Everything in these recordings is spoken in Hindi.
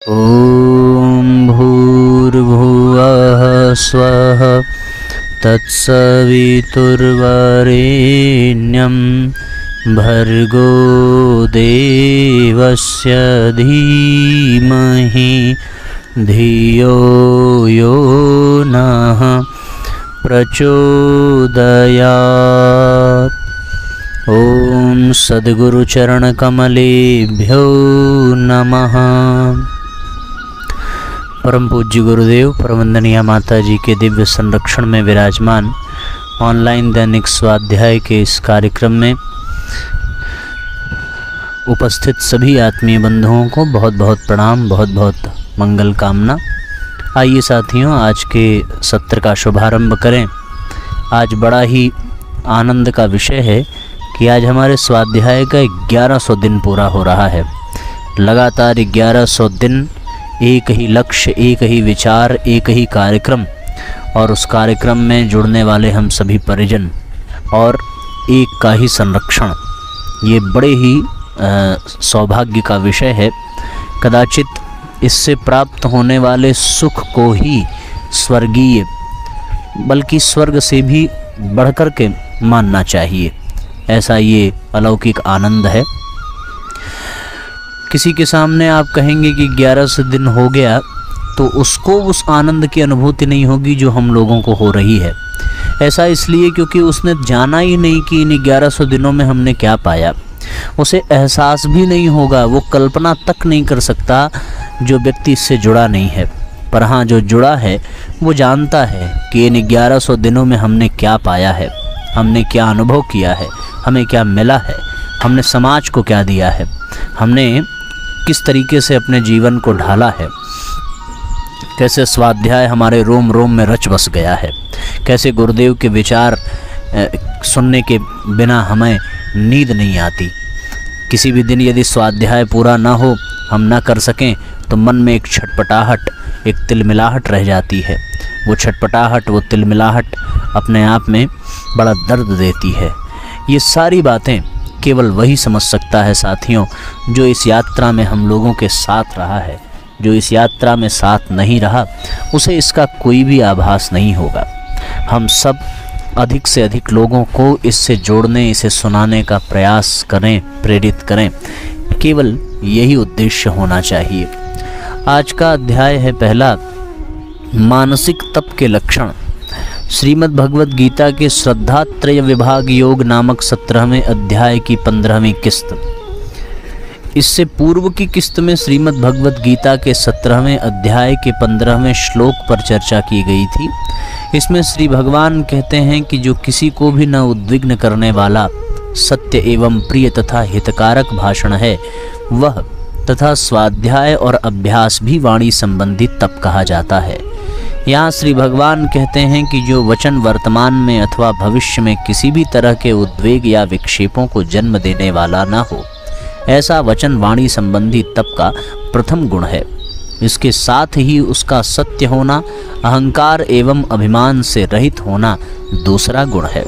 ॐ भूर्भुवः स्वः तत्सवितुर्वरेण्यं भर्गो देवस्य धीमहि धियो यो नः प्रचोदयात्। ओम सद्गुरु चरण कमलेभ्यो नमः। परम पूज्य गुरुदेव परमवंदनीय माता जी के दिव्य संरक्षण में विराजमान ऑनलाइन दैनिक स्वाध्याय के इस कार्यक्रम में उपस्थित सभी आत्मीय बंधुओं को बहुत बहुत प्रणाम, बहुत बहुत मंगल कामना। आइए साथियों, आज के सत्र का शुभारंभ करें। आज बड़ा ही आनंद का विषय है कि आज हमारे स्वाध्याय का 1100 दिन पूरा हो रहा है। लगातार 1100 दिन, एक ही लक्ष्य, एक ही विचार, एक ही कार्यक्रम, और उस कार्यक्रम में जुड़ने वाले हम सभी परिजन और एक का ही संरक्षण। ये बड़े ही सौभाग्य का विषय है। कदाचित इससे प्राप्त होने वाले सुख को ही स्वर्गीय, बल्कि स्वर्ग से भी बढ़कर के मानना चाहिए। ऐसा ये अलौकिक आनंद है। किसी के सामने आप कहेंगे कि 1100 दिन हो गया, तो उसको उस आनंद की अनुभूति नहीं होगी जो हम लोगों को हो रही है। ऐसा इसलिए क्योंकि उसने जाना ही नहीं कि इन 1100 दिनों में हमने क्या पाया। उसे एहसास भी नहीं होगा, वो कल्पना तक नहीं कर सकता जो व्यक्ति इससे जुड़ा नहीं है। पर हाँ, जो जुड़ा है वो जानता है कि इन 1100 दिनों में हमने क्या पाया है, हमने क्या अनुभव किया है, हमें क्या मिला है, हमने समाज को क्या दिया है, हमने किस तरीके से अपने जीवन को ढाला है, कैसे स्वाध्याय हमारे रोम रोम में रच बस गया है, कैसे गुरुदेव के विचार सुनने के बिना हमें नींद नहीं आती। किसी भी दिन यदि स्वाध्याय पूरा ना हो, हम ना कर सकें, तो मन में एक छटपटाहट, एक तिलमिलाहट रह जाती है। वो छटपटाहट, वो तिलमिलाहट अपने आप में बड़ा दर्द देती है। ये सारी बातें केवल वही समझ सकता है साथियों, जो इस यात्रा में हम लोगों के साथ रहा है। जो इस यात्रा में साथ नहीं रहा, उसे इसका कोई भी आभास नहीं होगा। हम सब अधिक से अधिक लोगों को इससे जोड़ने, इसे सुनाने का प्रयास करें, प्रेरित करें। केवल यही उद्देश्य होना चाहिए। आज का अध्याय है पहला, मानसिक तप के लक्षण। श्रीमद् भगवद गीता के श्रद्धात्रय विभाग योग नामक 17वें अध्याय की 15वीं किस्त। इससे पूर्व की किस्त में श्रीमद् भगवद गीता के 17वें अध्याय के 15वें श्लोक पर चर्चा की गई थी। इसमें श्री भगवान कहते हैं कि जो किसी को भी न उद्विग्न करने वाला सत्य एवं प्रिय तथा हितकारक भाषण है, वह तथा स्वाध्याय और अभ्यास भी वाणी संबंधी तप कहा जाता है। यहाँ श्री भगवान कहते हैं कि जो वचन वर्तमान में अथवा भविष्य में किसी भी तरह के उद्वेग या विक्षेपों को जन्म देने वाला न हो, ऐसा वचन वाणी संबंधी तप का प्रथम गुण है। इसके साथ ही उसका सत्य होना, अहंकार एवं अभिमान से रहित होना दूसरा गुण है।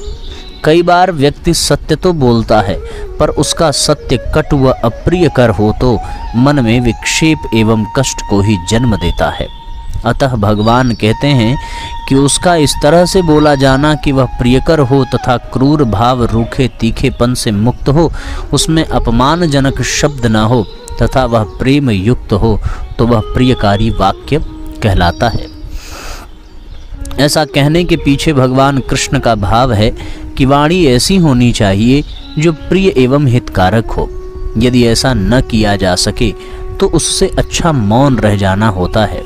कई बार व्यक्ति सत्य तो बोलता है, पर उसका सत्य कटु व अप्रियकर हो तो मन में विक्षेप एवं कष्ट को ही जन्म देता है। अतः भगवान कहते हैं कि उसका इस तरह से बोला जाना कि वह प्रियकर हो तथा क्रूर भाव, रूखे तीखेपन से मुक्त हो, उसमें अपमानजनक शब्द न हो तथा वह प्रेम युक्त हो, तो वह प्रियकारी वाक्य कहलाता है। ऐसा कहने के पीछे भगवान कृष्ण का भाव है कि वाणी ऐसी होनी चाहिए जो प्रिय एवं हितकारक हो। यदि ऐसा न किया जा सके तो उससे अच्छा मौन रह जाना होता है।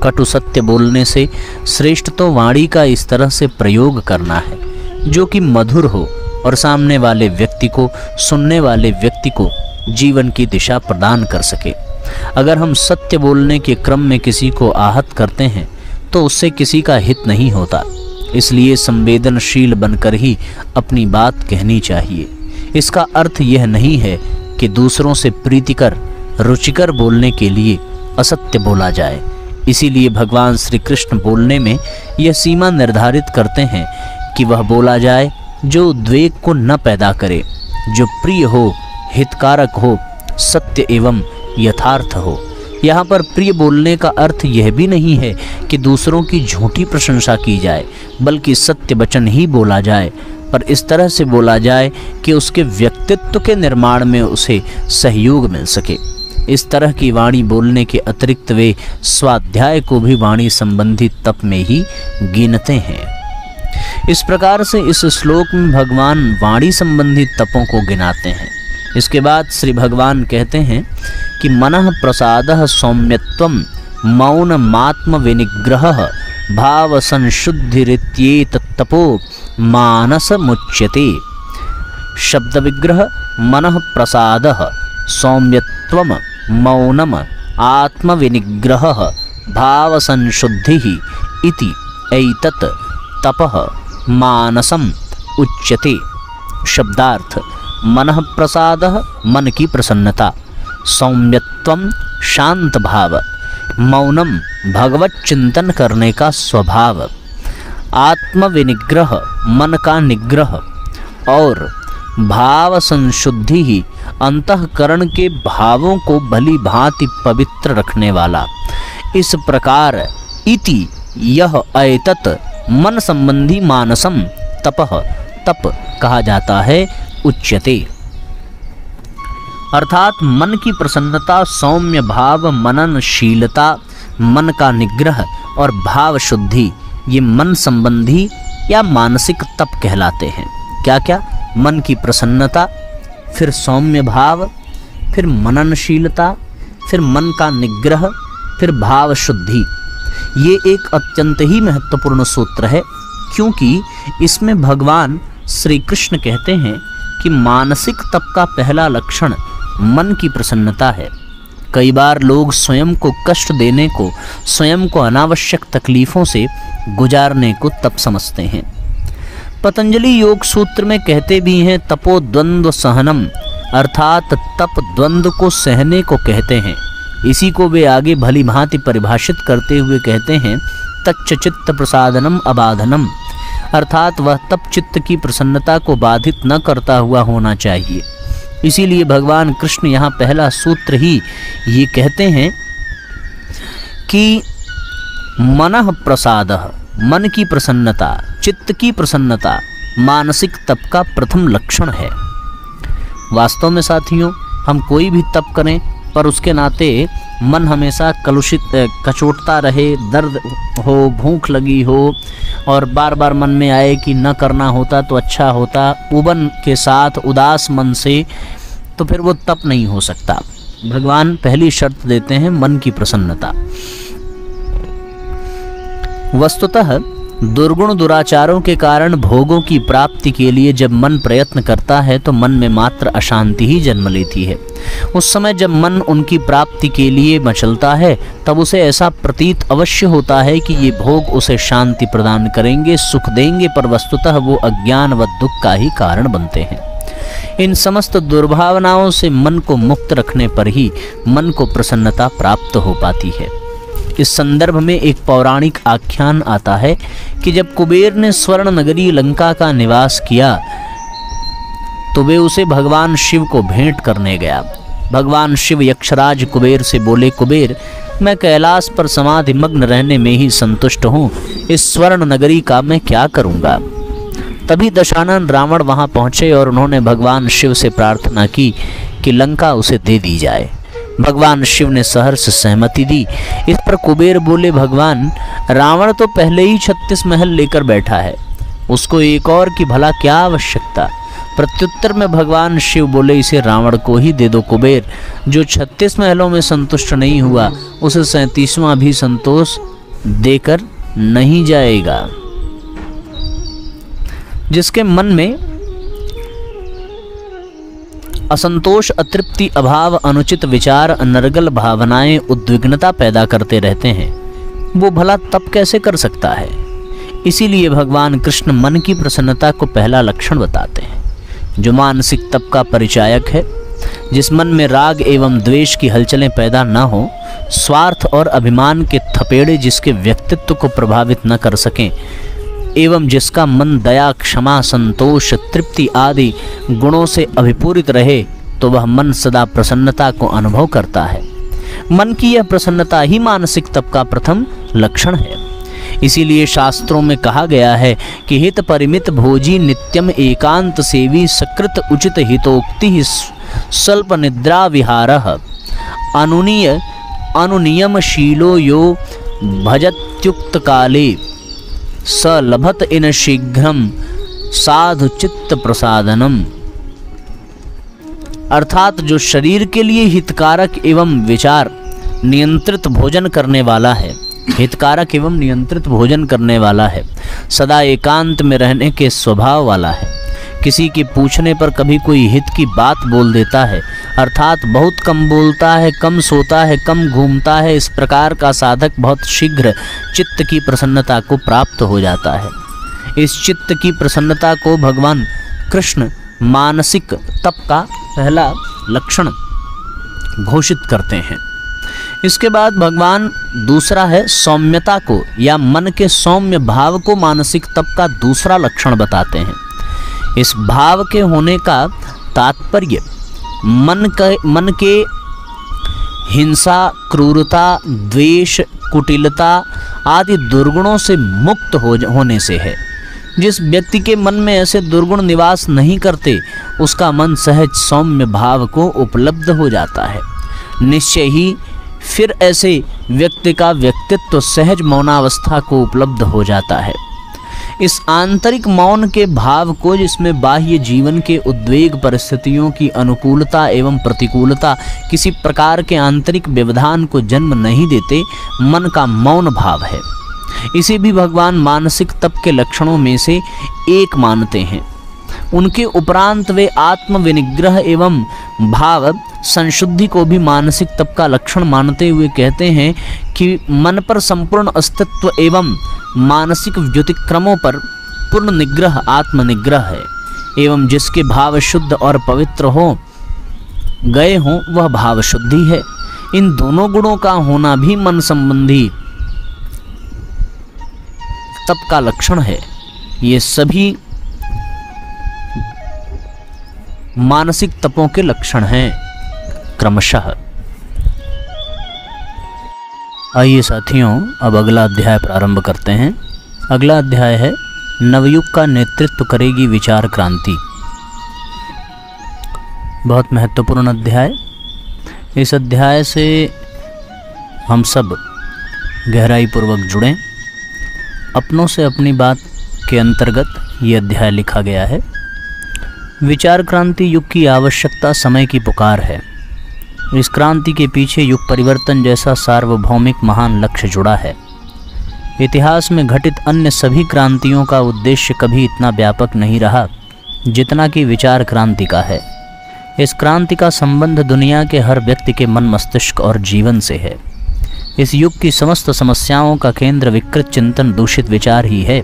कटु सत्य बोलने से श्रेष्ठ तो वाणी का इस तरह से प्रयोग करना है जो कि मधुर हो और सामने वाले व्यक्ति को, सुनने वाले व्यक्ति को जीवन की दिशा प्रदान कर सके। अगर हम सत्य बोलने के क्रम में किसी को आहत करते हैं तो उससे किसी का हित नहीं होता। इसलिए संवेदनशील बनकर ही अपनी बात कहनी चाहिए। इसका अर्थ यह नहीं है कि दूसरों से प्रीतिकर, रुचिकर बोलने के लिए असत्य बोला जाए। इसीलिए भगवान श्री कृष्ण बोलने में यह सीमा निर्धारित करते हैं कि वह बोला जाए जो उद्वेग को न पैदा करे, जो प्रिय हो, हितकारक हो, सत्य एवं यथार्थ हो। यहाँ पर प्रिय बोलने का अर्थ यह भी नहीं है कि दूसरों की झूठी प्रशंसा की जाए, बल्कि सत्य वचन ही बोला जाए, पर इस तरह से बोला जाए कि उसके व्यक्तित्व के निर्माण में उसे सहयोग मिल सके। इस तरह की वाणी बोलने के अतिरिक्त वे स्वाध्याय को भी वाणी संबंधी तप में ही गिनते हैं। इस प्रकार से इस श्लोक में भगवान वाणी संबंधी तपों को गिनाते हैं। इसके बाद श्री भगवान कहते हैं कि मनः प्रसादः सौम्यत्वं मौनमात्म विनिग्रहः भाव संशुद्धिरित्येतत्तपो मानस मुच्यते। शब्द विग्रह मनः प्रसादः सौम्यत्वं मौनम आत्म विनिग्रहः भाव संशुद्धिः इति एतत् तपः मानसम उच्यते। शब्दार्थ मनः प्रसादः मन की प्रसन्नता, सौम्यत्वम शांत भाव, मौनम भगवत चिंतन करने का स्वभाव, आत्म विनिग्रह मन का निग्रह और भाव संशुद्धि ही अंतःकरण के भावों को भली भांति पवित्र रखने वाला। इस प्रकार इति यह एतत् मन संबंधी मानसम तपः तप कहा जाता है उच्यते। अर्थात मन की प्रसन्नता, सौम्य भाव, मननशीलता, मन का निग्रह और भाव शुद्धि, ये मन संबंधी या मानसिक तप कहलाते हैं। क्या क्या? मन की प्रसन्नता, फिर सौम्य भाव, फिर मननशीलता, फिर मन का निग्रह, फिर भाव शुद्धि। ये एक अत्यंत ही महत्वपूर्ण सूत्र है, क्योंकि इसमें भगवान श्री कृष्ण कहते हैं कि मानसिक तप का पहला लक्षण मन की प्रसन्नता है। कई बार लोग स्वयं को कष्ट देने को, स्वयं को अनावश्यक तकलीफों से गुजारने को तप समझते हैं। पतंजलि योग सूत्र में कहते भी हैं तपो द्वंद्व सहनम, अर्थात तप द्वंद्व को सहने को कहते हैं। इसी को वे आगे भली भांति परिभाषित करते हुए कहते हैं तच्च चित्त प्रसादनम अबाधनम, अर्थात वह तप चित्त की प्रसन्नता को बाधित न करता हुआ होना चाहिए। इसीलिए भगवान कृष्ण यहाँ पहला सूत्र ही ये कहते हैं कि मनः प्रसादः, मन की प्रसन्नता, चित्त की प्रसन्नता मानसिक तप का प्रथम लक्षण है। वास्तव में साथियों, हम कोई भी तप करें पर उसके नाते मन हमेशा कलुषित कचोटता रहे, दर्द हो, भूख लगी हो और बार बार मन में आए कि न करना होता तो अच्छा होता, उबन के साथ उदास मन से, तो फिर वो तप नहीं हो सकता। भगवान पहली शर्त देते हैं मन की प्रसन्नता। वस्तुतः दुर्गुण दुराचारों के कारण भोगों की प्राप्ति के लिए जब मन प्रयत्न करता है तो मन में मात्र अशांति ही जन्म लेती है। उस समय जब मन उनकी प्राप्ति के लिए मचलता है तब उसे ऐसा प्रतीत अवश्य होता है कि ये भोग उसे शांति प्रदान करेंगे, सुख देंगे, पर वस्तुतः वो अज्ञान व दुख का ही कारण बनते हैं। इन समस्त दुर्भावनाओं से मन को मुक्त रखने पर ही मन को प्रसन्नता प्राप्त हो पाती है। इस संदर्भ में एक पौराणिक आख्यान आता है कि जब कुबेर ने स्वर्ण नगरी लंका का निवास किया तो वे उसे भगवान शिव को भेंट करने गया। भगवान शिव यक्षराज कुबेर से बोले, कुबेर, मैं कैलाश पर समाधि मग्न रहने में ही संतुष्ट हूँ, इस स्वर्ण नगरी का मैं क्या करूँगा। तभी दशानन रावण वहाँ पहुँचे और उन्होंने भगवान शिव से प्रार्थना की कि लंका उसे दे दी जाए। भगवान शिव ने सहर्ष सहमति दी। इस पर कुबेर बोले, भगवान, रावण तो पहले ही 36 महल लेकर बैठा है, उसको एक और की भला क्या आवश्यकता। प्रत्युत्तर में भगवान शिव बोले, इसे रावण को ही दे दो कुबेर, जो 36 महलों में संतुष्ट नहीं हुआ उसे 37वां भी संतोष देकर नहीं जाएगा। जिसके मन में असंतोष, अतृप्ति, अभाव, अनुचित विचार, अनर्गल भावनाएं उद्विग्नता पैदा करते रहते हैं, वो भला तप कैसे कर सकता है। इसीलिए भगवान कृष्ण मन की प्रसन्नता को पहला लक्षण बताते हैं, जो मानसिक तप का परिचायक है। जिस मन में राग एवं द्वेष की हलचलें पैदा न हो, स्वार्थ और अभिमान के थपेड़े जिसके व्यक्तित्व को प्रभावित न कर सकें, एवं जिसका मन दया, क्षमा, संतोष, तृप्ति आदि गुणों से अभिपूरित रहे, तो वह मन सदा प्रसन्नता को अनुभव करता है। मन की यह प्रसन्नता ही मानसिक तप का प्रथम लक्षण है। इसीलिए शास्त्रों में कहा गया है कि हित परिमित भोजी नित्यम एकांत सेवी सकृत उचित हितोक्ति स्वल्प निद्रा विहारः अनुनियम शीलो यो भजत्युक्त काले स लभत इन शीघ्रम साधु चित्त प्रसादनम। अर्थात जो शरीर के लिए हितकारक एवं विचार नियंत्रित भोजन करने वाला है, हितकारक एवं नियंत्रित भोजन करने वाला है, सदा एकांत में रहने के स्वभाव वाला है, किसी के पूछने पर कभी कोई हित की बात बोल देता है, अर्थात बहुत कम बोलता है, कम सोता है, कम घूमता है, इस प्रकार का साधक बहुत शीघ्र चित्त की प्रसन्नता को प्राप्त हो जाता है। इस चित्त की प्रसन्नता को भगवान कृष्ण मानसिक तप का पहला लक्षण घोषित करते हैं। इसके बाद भगवान दूसरा है सौम्यता को या मन के सौम्य भाव को मानसिक तप का दूसरा लक्षण बताते हैं। इस भाव के होने का तात्पर्य मन के हिंसा, क्रूरता, द्वेष, कुटिलता आदि दुर्गुणों से मुक्त होने से है। जिस व्यक्ति के मन में ऐसे दुर्गुण निवास नहीं करते, उसका मन सहज सौम्य भाव को उपलब्ध हो जाता है। निश्चय ही फिर ऐसे व्यक्ति का व्यक्तित्व सहज मौनावस्था को उपलब्ध हो जाता है। इस आंतरिक मौन के भाव को, जिसमें बाह्य जीवन के उद्वेग, परिस्थितियों की अनुकूलता एवं प्रतिकूलता किसी प्रकार के आंतरिक व्यवधान को जन्म नहीं देते, मन का मौन भाव है। इसे भी भगवान मानसिक तप के लक्षणों में से एक मानते हैं। उनके उपरांत वे आत्म विनिग्रह एवं भाव संशुद्धि को भी मानसिक तप का लक्षण मानते हुए कहते हैं कि मन पर संपूर्ण अस्तित्व एवं मानसिक व्युतिक्रमों पर पूर्ण निग्रह आत्मनिग्रह है, एवं जिसके भाव शुद्ध और पवित्र हो गए हों वह भाव शुद्धि है। इन दोनों गुणों का होना भी मन संबंधी तप का लक्षण है। ये सभी मानसिक तपों के लक्षण हैं क्रमशः। आइए साथियों, अब अगला अध्याय प्रारंभ करते हैं। अगला अध्याय है नवयुग का नेतृत्व करेगी विचार क्रांति। बहुत महत्वपूर्ण अध्याय। इस अध्याय से हम सब गहराई पूर्वक जुड़ें। अपनों से अपनी बात के अंतर्गत ये अध्याय लिखा गया है। विचार क्रांति युग की आवश्यकता, समय की पुकार है। इस क्रांति के पीछे युग परिवर्तन जैसा सार्वभौमिक महान लक्ष्य जुड़ा है। इतिहास में घटित अन्य सभी क्रांतियों का उद्देश्य कभी इतना व्यापक नहीं रहा जितना कि विचार क्रांति का है। इस क्रांति का संबंध दुनिया के हर व्यक्ति के मन, मस्तिष्क और जीवन से है। इस युग की समस्त समस्याओं का केंद्र विकृत चिंतन, दूषित विचार ही है।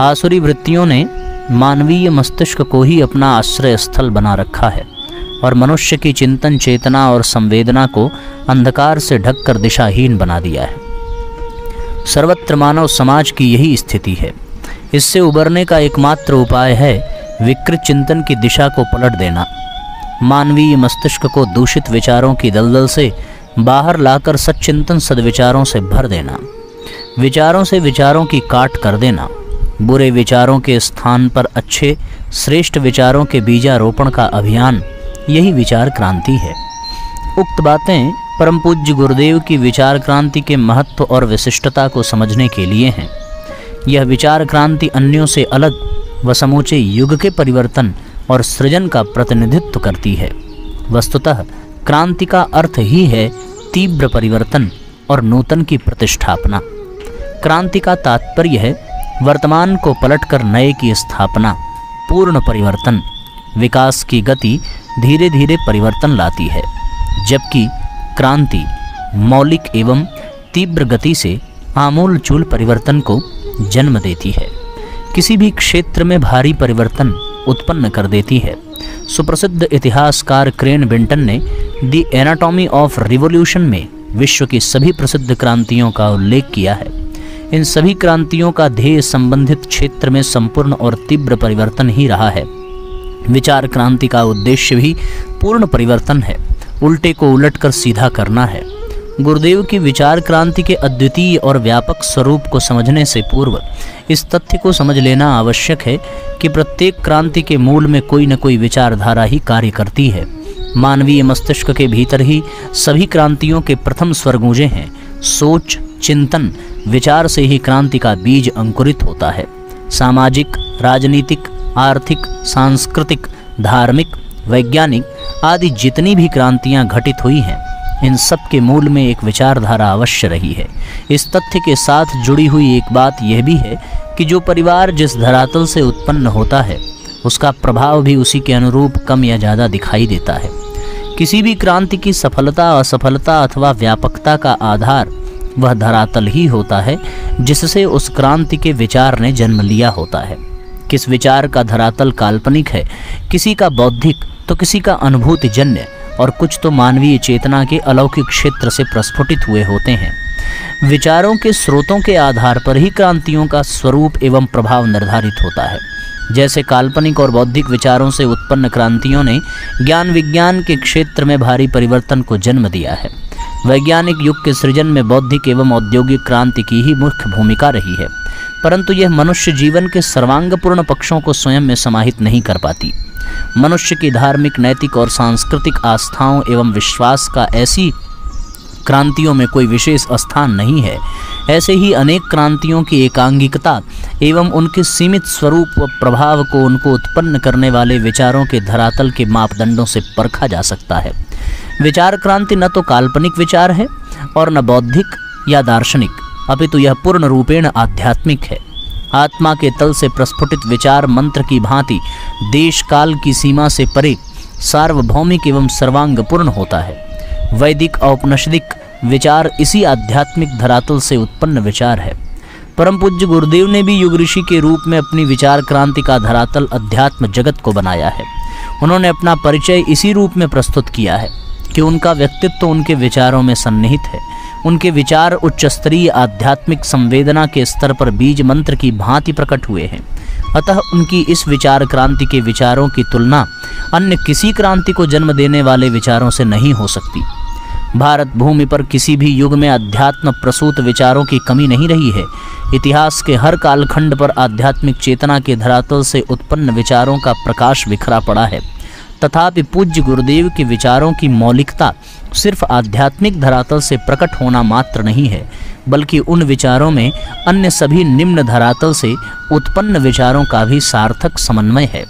आसुरी वृत्तियों ने मानवीय मस्तिष्क को ही अपना आश्रय स्थल बना रखा है और मनुष्य की चिंतन, चेतना और संवेदना को अंधकार से ढककर दिशाहीन बना दिया है। सर्वत्र मानव समाज की यही स्थिति है। इससे उबरने का एकमात्र उपाय है विकृत चिंतन की दिशा को पलट देना, मानवीय मस्तिष्क को दूषित विचारों की दलदल से बाहर लाकर सच्चिंतन सद्विचारों से भर देना, विचारों से विचारों की काट कर देना, बुरे विचारों के स्थान पर अच्छे श्रेष्ठ विचारों के बीजारोपण का अभियान, यही विचार क्रांति है। उक्त बातें परम पूज्य गुरुदेव की विचार क्रांति के महत्व और विशिष्टता को समझने के लिए हैं। यह विचार क्रांति अन्यों से अलग व समूचे युग के परिवर्तन और सृजन का प्रतिनिधित्व करती है। वस्तुतः क्रांति का अर्थ ही है तीव्र परिवर्तन और नूतन की प्रतिष्ठापना। क्रांति का तात्पर्य है वर्तमान को पलटकर नए की स्थापना, पूर्ण परिवर्तन। विकास की गति धीरे धीरे परिवर्तन लाती है, जबकि क्रांति मौलिक एवं तीव्र गति से आमूल चूल परिवर्तन को जन्म देती है, किसी भी क्षेत्र में भारी परिवर्तन उत्पन्न कर देती है। सुप्रसिद्ध इतिहासकार क्रेन बेंटन ने द एनाटॉमी ऑफ रिवॉल्यूशन में विश्व की सभी प्रसिद्ध क्रांतियों का उल्लेख किया है। इन सभी क्रांतियों का ध्येय संबंधित क्षेत्र में संपूर्ण और तीव्र परिवर्तन ही रहा है। विचार क्रांति का उद्देश्य भी पूर्ण परिवर्तन है, उल्टे को उलटकर सीधा करना है। गुरुदेव की विचार क्रांति के अद्वितीय और व्यापक स्वरूप को समझने से पूर्व इस तथ्य को समझ लेना आवश्यक है कि प्रत्येक क्रांति के मूल में कोई न कोई विचारधारा ही कार्य करती है। मानवीय मस्तिष्क के भीतर ही सभी क्रांतियों के प्रथम स्वर गूंजे हैं। सोच, चिंतन, विचार से ही क्रांति का बीज अंकुरित होता है। सामाजिक, राजनीतिक, आर्थिक, सांस्कृतिक, धार्मिक, वैज्ञानिक आदि जितनी भी क्रांतियां घटित हुई हैं, इन सब के मूल में एक विचारधारा अवश्य रही है। इस तथ्य के साथ जुड़ी हुई एक बात यह भी है कि जो परिवार जिस धरातल से उत्पन्न होता है, उसका प्रभाव भी उसी के अनुरूप कम या ज़्यादा दिखाई देता है। किसी भी क्रांति की सफलता, असफलता अथवा व्यापकता का आधार वह धरातल ही होता है जिससे उस क्रांति के विचार ने जन्म लिया होता है। किस विचार का धरातल काल्पनिक है, किसी का बौद्धिक तो किसी का अनुभूतिजन्य, और कुछ तो मानवीय चेतना के अलौकिक क्षेत्र से प्रस्फुटित हुए होते हैं। विचारों के स्रोतों के आधार पर ही क्रांतियों का स्वरूप एवं प्रभाव निर्धारित होता है। जैसे काल्पनिक और बौद्धिक विचारों से उत्पन्न क्रांतियों ने ज्ञान विज्ञान के क्षेत्र में भारी परिवर्तन को जन्म दिया है, वैज्ञानिक युग के सृजन में बौद्धिक एवं औद्योगिक क्रांति की ही मुख्य भूमिका रही है, परंतु यह मनुष्य जीवन के सर्वांगपूर्ण पक्षों को स्वयं में समाहित नहीं कर पाती। मनुष्य की धार्मिक, नैतिक और सांस्कृतिक आस्थाओं एवं विश्वास का ऐसी क्रांतियों में कोई विशेष स्थान नहीं है। ऐसे ही अनेक क्रांतियों की एकांगिकता एवं उनके सीमित स्वरूप व प्रभाव को उनको उत्पन्न करने वाले विचारों के धरातल के मापदंडों से परखा जा सकता है। विचार क्रांति न तो काल्पनिक विचार है और न बौद्धिक या दार्शनिक, अपितु यह पूर्ण रूपेण आध्यात्मिक है। आत्मा के तल से प्रस्फुटित विचार मंत्र की भांति देश काल की सीमा से परे सार्वभौमिक एवं सर्वांगपूर्ण होता है। वैदिक औपनिषदिक विचार इसी आध्यात्मिक धरातल से उत्पन्न विचार है। परम पूज्य गुरुदेव ने भी युग ऋषि के रूप में अपनी विचार क्रांति का धरातल अध्यात्म जगत को बनाया है। उन्होंने अपना परिचय इसी रूप में प्रस्तुत किया है कि उनका व्यक्तित्व उनके विचारों में सन्निहित है। उनके विचार उच्च स्तरीय आध्यात्मिक संवेदना के स्तर पर बीज मंत्र की भांति प्रकट हुए हैं। अतः उनकी इस विचार क्रांति के विचारों की तुलना अन्य किसी क्रांति को जन्म देने वाले विचारों से नहीं हो सकती। भारत भूमि पर किसी भी युग में अध्यात्म प्रसूत विचारों की कमी नहीं रही है। इतिहास के हर कालखंड पर आध्यात्मिक चेतना के धरातल से उत्पन्न विचारों का प्रकाश बिखरा पड़ा है। तथापि पूज्य गुरुदेव के विचारों की मौलिकता सिर्फ आध्यात्मिक धरातल से प्रकट होना मात्र नहीं है, बल्कि उन विचारों में अन्य सभी निम्न धरातल से उत्पन्न विचारों का भी सार्थक समन्वय है।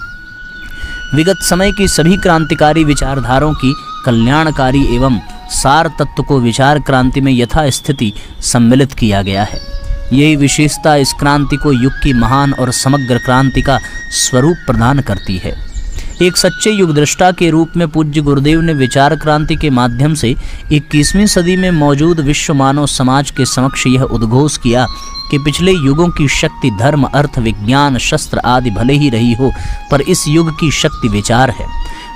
विगत समय की सभी क्रांतिकारी विचारधारों की कल्याणकारी एवं सार तत्व को विचार क्रांति में यथास्थिति सम्मिलित किया गया है। यही विशेषता इस क्रांति को युग की महान और समग्र क्रांति का स्वरूप प्रदान करती है। एक सच्चे युग दृष्टा के रूप में पूज्य गुरुदेव ने विचार क्रांति के माध्यम से 21वीं सदी में मौजूद विश्व मानव समाज के समक्ष यह उद्घोष किया कि पिछले युगों की शक्ति धर्म, अर्थ, विज्ञान, शस्त्र आदि भले ही रही हो, पर इस युग की शक्ति विचार है।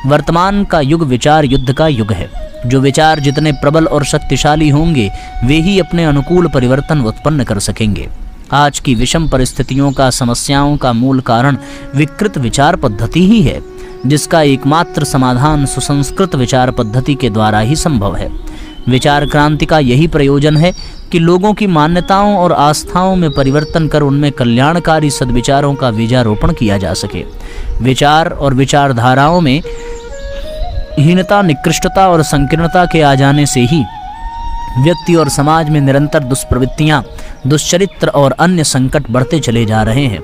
वर्तमान का युग विचार युद्ध का युग है। जो विचार जितने प्रबल और शक्तिशाली होंगे, वे ही अपने अनुकूल परिवर्तन उत्पन्न कर सकेंगे। आज की विषम परिस्थितियों का, समस्याओं का मूल कारण विकृत विचार पद्धति ही है, जिसका एकमात्र समाधान सुसंस्कृत विचार पद्धति के द्वारा ही संभव है। विचार क्रांति का यही प्रयोजन है कि लोगों की मान्यताओं और आस्थाओं में परिवर्तन कर उनमें कल्याणकारी सद्विचारों का बीजारोपण किया जा सके। विचार और विचारधाराओं में हीनता, निकृष्टता और संकीर्णता के आ जाने से ही व्यक्ति और समाज में निरंतर दुष्प्रवृत्तियां, दुष्चरित्र और अन्य संकट बढ़ते चले जा रहे हैं।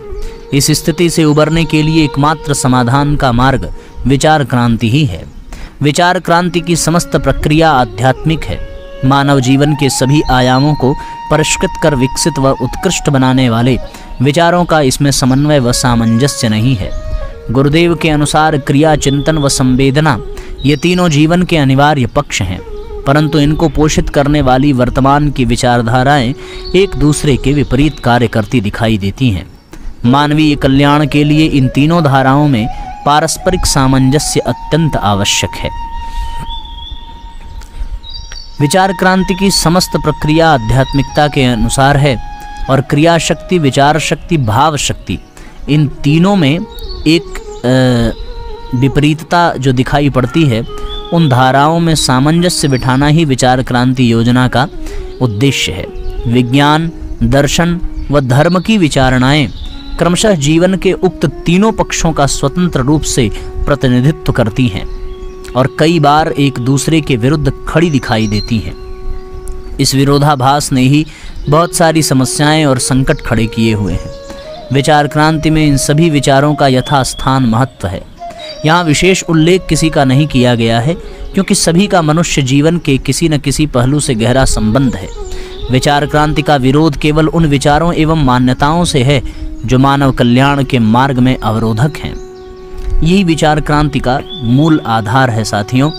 इस स्थिति से उबरने के लिए एकमात्र समाधान का मार्ग विचार क्रांति ही है। विचार क्रांति की समस्त प्रक्रिया आध्यात्मिक है। मानव जीवन के सभी आयामों को परिष्कृत कर विकसित व उत्कृष्ट बनाने वाले विचारों का इसमें समन्वय व सामंजस्य नहीं है। गुरुदेव के अनुसार क्रिया, चिंतन व संवेदना ये तीनों जीवन के अनिवार्य पक्ष हैं, परंतु इनको पोषित करने वाली वर्तमान की विचारधाराएं एक दूसरे के विपरीत कार्य करती दिखाई देती हैं। मानवीय कल्याण के लिए इन तीनों धाराओं में पारस्परिक सामंजस्य अत्यंत आवश्यक है। विचार क्रांति की समस्त प्रक्रिया आध्यात्मिकता के अनुसार है और क्रिया शक्ति, विचार शक्ति, भाव शक्ति, इन तीनों में एक विपरीतता जो दिखाई पड़ती है उन धाराओं में सामंजस्य बिठाना ही विचार क्रांति योजना का उद्देश्य है। विज्ञान, दर्शन व धर्म की विचारणाएं क्रमशः जीवन के उक्त तीनों पक्षों का स्वतंत्र रूप से प्रतिनिधित्व करती हैं और कई बार एक दूसरे के विरुद्ध खड़ी दिखाई देती हैं। इस विरोधाभास ने ही बहुत सारी समस्याएं और संकट खड़े किए हुए हैं। विचार क्रांति में इन सभी विचारों का यथास्थान महत्व है। यहाँ विशेष उल्लेख किसी का नहीं किया गया है, क्योंकि सभी का मनुष्य जीवन के किसी न किसी पहलू से गहरा संबंध है। विचार क्रांति का विरोध केवल उन विचारों एवं मान्यताओं से है जो मानव कल्याण के मार्ग में अवरोधक हैं। यही विचार क्रांति का मूल आधार है साथियों।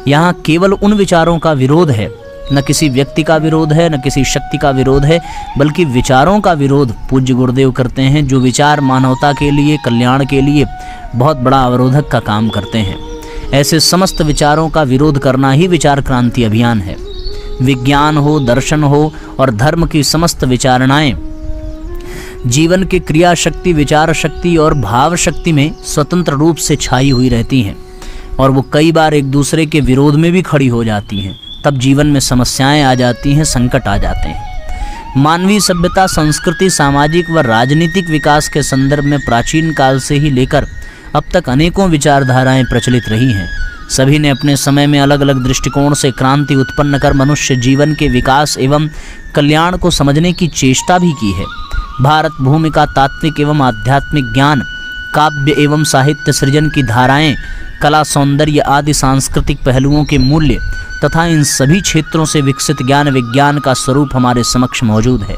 यहाँ केवल उन विचारों का विरोध है, न किसी व्यक्ति का विरोध है, न किसी शक्ति का विरोध है, बल्कि विचारों का विरोध पूज्य गुरुदेव करते हैं, जो विचार मानवता के लिए, कल्याण के लिए बहुत बड़ा अवरोधक का काम करते हैं। ऐसे समस्त विचारों का विरोध करना ही विचार क्रांति अभियान है। विज्ञान हो, दर्शन हो और धर्म की समस्त विचारणाएं जीवन की क्रिया शक्ति, विचार शक्ति और भाव शक्ति में स्वतंत्र रूप से छाई हुई रहती हैं और वो कई बार एक दूसरे के विरोध में भी खड़ी हो जाती हैं। तब जीवन में समस्याएं आ जाती हैं, संकट आ जाते हैं। मानवीय सभ्यता, संस्कृति, सामाजिक व राजनीतिक विकास के संदर्भ में प्राचीन काल से ही लेकर अब तक अनेकों विचारधाराएं प्रचलित रही हैं। सभी ने अपने समय में अलग अलग दृष्टिकोण से क्रांति उत्पन्न कर मनुष्य जीवन के विकास एवं कल्याण को समझने की चेष्टा भी की है। भारत भूमि का तात्विक एवं आध्यात्मिक ज्ञान, काव्य एवं साहित्य सृजन की धाराएं, कला, सौंदर्य आदि सांस्कृतिक पहलुओं के मूल्य तथा इन सभी क्षेत्रों से विकसित ज्ञान विज्ञान का स्वरूप हमारे समक्ष मौजूद है।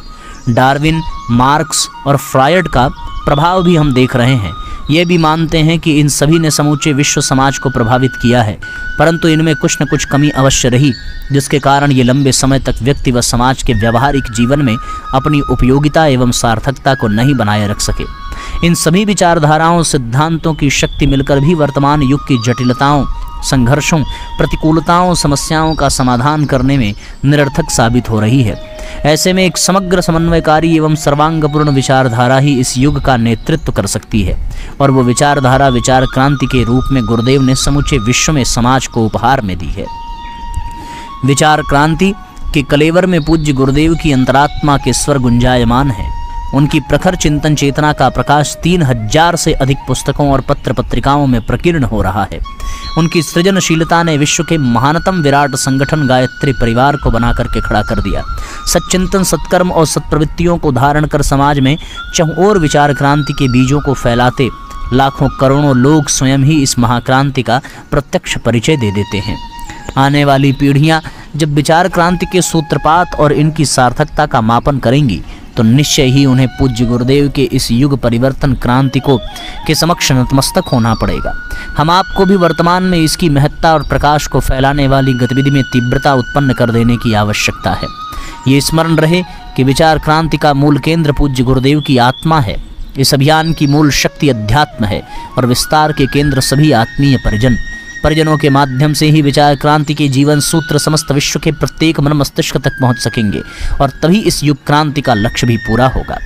डार्विन, मार्क्स और फ्रायड का प्रभाव भी हम देख रहे हैं। ये भी मानते हैं कि इन सभी ने समूचे विश्व समाज को प्रभावित किया है, परंतु इनमें कुछ न कुछ कमी अवश्य रही, जिसके कारण ये लंबे समय तक व्यक्ति व समाज के व्यवहारिक जीवन में अपनी उपयोगिता एवं सार्थकता को नहीं बनाए रख सके। इन सभी विचारधाराओं, सिद्धांतों की शक्ति मिलकर भी वर्तमान युग की जटिलताओं, संघर्षों, प्रतिकूलताओं, समस्याओं का समाधान करने में निरर्थक साबित हो रही है। ऐसे में एक समग्र, समन्वयकारी एवं सर्वांगपूर्ण विचारधारा ही इस युग का नेतृत्व कर सकती है और वो विचारधारा विचार क्रांति के रूप में गुरुदेव ने समूचे विश्व में समाज को उपहार में दी है। विचार क्रांति के कलेवर में पूज्य गुरुदेव की अंतरात्मा के स्वर गुंजायमान है। उनकी प्रखर चिंतन चेतना का प्रकाश 3000 से अधिक पुस्तकों और पत्र पत्रिकाओं में प्रकीर्ण हो रहा है। उनकी सृजनशीलता ने विश्व के महानतम विराट संगठन गायत्री परिवार को बना करके खड़ा कर दिया। सच्चिंतन, सत्कर्म और सत्प्रवृत्तियों को धारण कर समाज में चहुओर विचार क्रांति के बीजों को फैलाते लाखों करोड़ों लोग स्वयं ही इस महाक्रांति का प्रत्यक्ष परिचय दे देते हैं। आने वाली पीढ़ियां जब विचार क्रांति के सूत्रपात और इनकी सार्थकता का मापन करेंगी तो निश्चय ही उन्हें पूज्य गुरुदेव के इस युग परिवर्तन क्रांति को के समक्ष नतमस्तक होना पड़ेगा। हम आपको भी वर्तमान में इसकी महत्ता और प्रकाश को फैलाने वाली गतिविधि में तीव्रता उत्पन्न कर देने की आवश्यकता है। ये स्मरण रहे कि विचार क्रांति का मूल केंद्र पूज्य गुरुदेव की आत्मा है। इस अभियान की मूल शक्ति अध्यात्म है और विस्तार के केंद्र सभी आत्मीय परिजनों के माध्यम से ही विचार क्रांति के जीवन सूत्र समस्त विश्व के प्रत्येक मन मस्तिष्क तक पहुंच सकेंगे और तभी इस युग क्रांति का लक्ष्य भी पूरा होगा।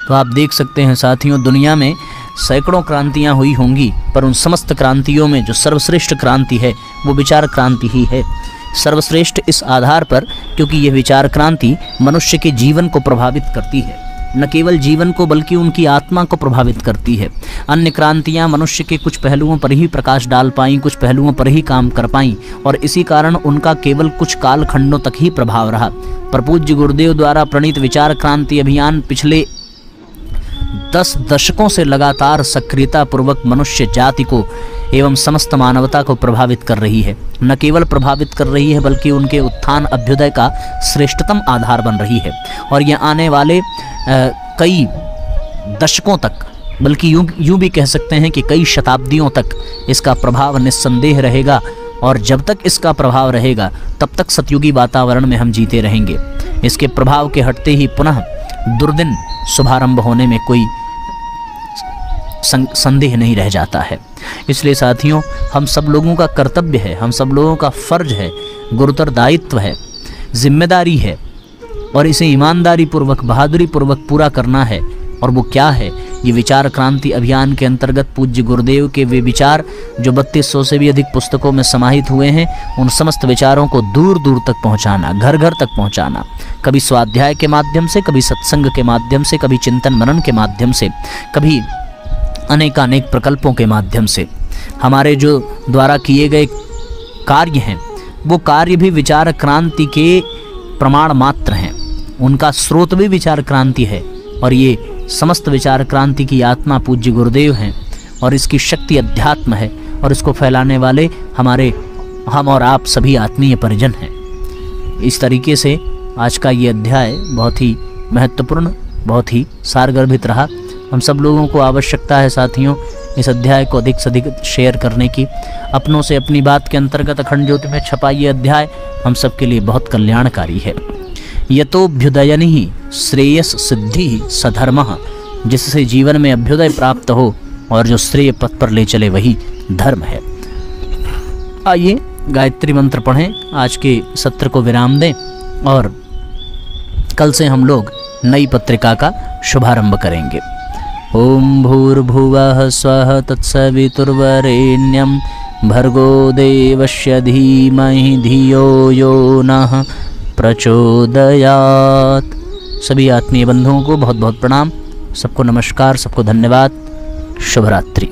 तो आप देख सकते हैं साथियों, दुनिया में सैकड़ों क्रांतियां हुई होंगी, पर उन समस्त क्रांतियों में जो सर्वश्रेष्ठ क्रांति है वो विचार क्रांति ही है। सर्वश्रेष्ठ इस आधार पर क्योंकि यह विचार क्रांति मनुष्य के जीवन को प्रभावित करती है, न केवल जीवन को बल्कि उनकी आत्मा को प्रभावित करती है। अन्य क्रांतियां मनुष्य के कुछ पहलुओं पर ही प्रकाश डाल पाईं, कुछ पहलुओं पर ही काम कर पाईं और इसी कारण उनका केवल कुछ कालखंडों तक ही प्रभाव रहा। पर पूज्य गुरुदेव द्वारा प्रणीत विचार क्रांति अभियान पिछले 10 दशकों से लगातार सक्रियता पूर्वक मनुष्य जाति को एवं समस्त मानवता को प्रभावित कर रही है। न केवल प्रभावित कर रही है बल्कि उनके उत्थान अभ्युदय का श्रेष्ठतम आधार बन रही है और यह आने वाले कई दशकों तक, बल्कि यूं भी कह सकते हैं कि कई शताब्दियों तक इसका प्रभाव निस्संदेह रहेगा और जब तक इसका प्रभाव रहेगा तब तक सतयुगी वातावरण में हम जीते रहेंगे। इसके प्रभाव के हटते ही पुनः दुर्दिन शुभारंभ होने में कोई संदेह नहीं रह जाता है। इसलिए साथियों, हम सब लोगों का कर्तव्य है, हम सब लोगों का फर्ज है, गुरुतर दायित्व है, जिम्मेदारी है और इसे ईमानदारी पूर्वक, बहादुरी पूर्वक पूरा करना है। और वो क्या है ये विचार क्रांति अभियान के अंतर्गत पूज्य गुरुदेव के वे विचार जो 3200 से भी अधिक पुस्तकों में समाहित हुए हैं, उन समस्त विचारों को दूर दूर तक पहुंचाना, घर घर तक पहुंचाना, कभी स्वाध्याय के माध्यम से, कभी सत्संग के माध्यम से, कभी चिंतन मनन के माध्यम से, कभी अनेकानेक प्रकल्पों के माध्यम से। हमारे जो द्वारा किए गए कार्य हैं वो कार्य भी विचार क्रांति के प्रमाण मात्र हैं, उनका स्रोत भी विचार क्रांति है और ये समस्त विचार क्रांति की आत्मा पूज्य गुरुदेव हैं और इसकी शक्ति अध्यात्म है और इसको फैलाने वाले हम और आप सभी आत्मीय परिजन हैं। इस तरीके से आज का ये अध्याय बहुत ही महत्वपूर्ण, बहुत ही सारगर्भित रहा। हम सब लोगों को आवश्यकता है साथियों इस अध्याय को अधिक से अधिक शेयर करने की। अपनों से अपनी बात के अंतर्गत अखंड ज्योति में छपा ये अध्याय हम सब के लिए बहुत कल्याणकारी है। यतोभ्युदयनि ही श्रेयस सिद्धि सधर्मः, जिससे जीवन में अभ्युदय प्राप्त हो और जो श्रेय पथ पर ले चले वही धर्म है। आइए गायत्री मंत्र पढ़ें, आज के सत्र को विराम दें और कल से हम लोग नई पत्रिका का शुभारंभ करेंगे। ओम भूर्भुवः स्वः तत्सवितुर्वरेण्यं भर्गो देवस्य धीमहि धियो यो नः प्रचोदयात्। सभी आत्मीय बंधुओं को बहुत बहुत प्रणाम, सबको नमस्कार, सबको धन्यवाद, शुभ रात्रि।